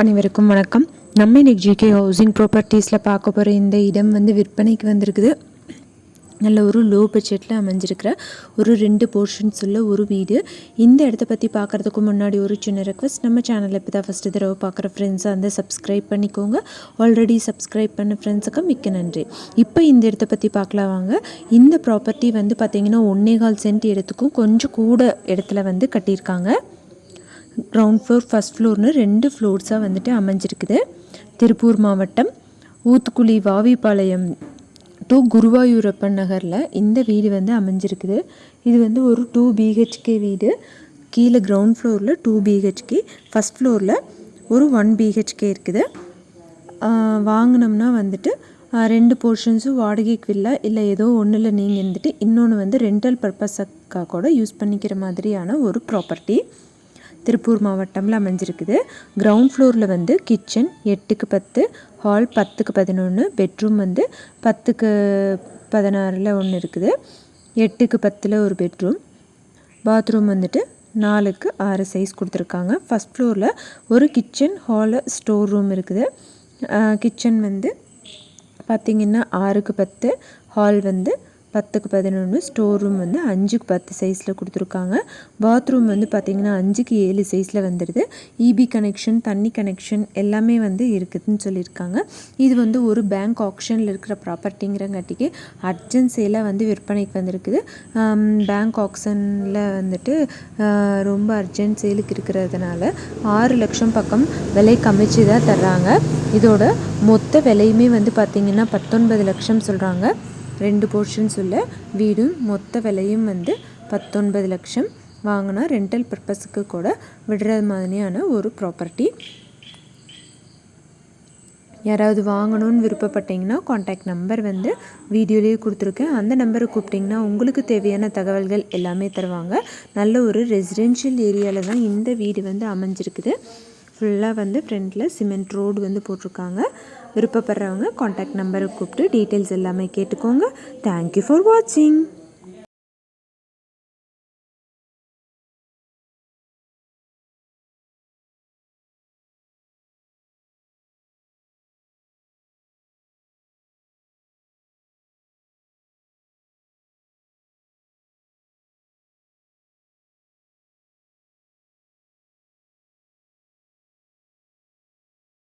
அனைவருக்கும் வணக்கம். நம்ம இன்னைக்கு ஜிகே ஹவுசிங் ப்ராப்பர்ட்டிஸில் பார்க்க போகிற இந்த இடம் வந்து விற்பனைக்கு வந்திருக்குது. நல்ல ஒரு லோ பட்ஜெட்டில் அமைஞ்சிருக்கிற ஒரு 2 போர்ஷன்ஸ் உள்ள ஒரு வீடு. இந்த இடத்த பற்றி பார்க்குறதுக்கு முன்னாடி ஒரு சின்ன ரெக்வஸ்ட், நம்ம சேனலில் இப்போ தான் ஃபஸ்ட்டு தடவை பார்க்குற ஃப்ரெண்ட்ஸாக வந்து சப்ஸ்கிரைப் பண்ணிக்கோங்க. ஆல்ரெடி சப்ஸ்கிரைப் பண்ண ஃப்ரெண்ட்ஸுக்கு மிக்க நன்றி. இப்போ இந்த இடத்த பற்றி பார்க்கலாம் வாங்க. இந்த ப்ராப்பர்ட்டி வந்து பார்த்திங்கன்னா 1.25 சென்ட் இடத்துக்கும் கொஞ்சம் கூட இடத்துல வந்து கட்டியிருக்காங்க. கிரவுண்ட் ஃப்ளோர் ஃபஸ்ட் ஃப்ளோர்னு 2 ஃப்ளோர்ஸாக வந்துட்டு அமைஞ்சிருக்குது. திருப்பூர் மாவட்டம் ஊத்துக்குளி வாவிப்பாளையம் டு குருவாயூரப்பன் நகரில் இந்த வீடு வந்து அமைஞ்சிருக்குது. இது வந்து ஒரு 2 BHK வீடு. கீழே கிரவுண்ட் ஃப்ளோரில் 2 BHK, ஃபஸ்ட் ஃப்ளோரில் ஒரு 1 BHK இருக்குது. வாங்கினோம்னா வந்துட்டு 2 போர்ஷன்ஸும் வாடகைக்கு வில்லா இல்லை ஏதோ ஒன்றில் நீங்கள் இருந்துட்டு இன்னொன்று வந்து ரெண்டல் பர்பஸக்காக கூட யூஸ் பண்ணிக்கிற மாதிரியான ஒரு ப்ராப்பர்ட்டி திருப்பூர் மாவட்டமில் அமைஞ்சிருக்குது. கிரவுண்ட் ஃப்ளோரில் வந்து கிச்சன் 8க்கு 10, ஹால் 10க்கு 11, பெட்ரூம் வந்து 10க்கு 16 ஒன்று இருக்குது, 8க்கு 10 ஒரு பெட்ரூம், பாத்ரூம் வந்துட்டு 4க்கு 6 சைஸ் கொடுத்துருக்காங்க. ஃபஸ்ட் ஃப்ளோரில் ஒரு கிச்சன், ஹாலு, ஸ்டோர் ரூம் இருக்குது. கிச்சன் வந்து பார்த்திங்கன்னா 6க்கு 10, ஹால் வந்து 10க்கு 11, ஸ்டோர் ரூம் வந்து 5க்கு 10 சைஸில் கொடுத்துருக்காங்க. பாத்ரூம் வந்து பார்த்திங்கன்னா 5க்கு 7 சைஸில் வந்துடுது. இபி கனெக்ஷன், தண்ணி கனெக்ஷன் எல்லாமே வந்து இருக்குதுன்னு சொல்லியிருக்காங்க. இது வந்து ஒரு பேங்க் ஆக்ஷனில் இருக்கிற ப்ராப்பர்ட்டிங்கிறங்காட்டிக்கு அர்ஜென்ட் சேலாக வந்து விற்பனைக்கு வந்திருக்குது. பேங்க் ஆக்ஷனில் வந்துட்டு ரொம்ப அர்ஜென்ட் சேலுக்கு இருக்கிறதுனால 6 லட்சம் பக்கம் விலை கம்மிச்சு தான் தர்றாங்க. இதோட மொத்த விலையுமே வந்து பார்த்திங்கன்னா 19 லட்சம் சொல்கிறாங்க. 2 போர்ஷன்ஸ் உள்ள வீடும் மொத்த விலையும் வந்து 19 லட்சம். வாங்கினா ரெண்டல் பர்பஸுக்கு கூட விடுற மாதிரியான ஒரு ப்ராப்பர்ட்டி. யாராவது வாங்கணும்னு விருப்பப்பட்டிங்கன்னா காண்டாக்ட் நம்பர் வந்து வீடியோலேயே கொடுத்துருக்கேன். அந்த நம்பரை கூப்பிட்டிங்கன்னா உங்களுக்கு தேவையான தகவல்கள் எல்லாமே தருவாங்க. நல்ல ஒரு ரெசிடென்ஷியல் ஏரியாவில் தான் இந்த வீடு வந்து அமைஞ்சிருக்குது. ஃபுல்லாக வந்து ஃப்ரண்டில் சிமெண்ட் ரோடு வந்து போட்டிருக்காங்க. விருப்பப்படுறவங்க காண்டாக்ட் நம்பரை கூப்பிட்டு டீட்டெயில்ஸ் எல்லாமே கேட்டுக்கோங்க. தேங்க்யூ ஃபார் வாட்சிங்.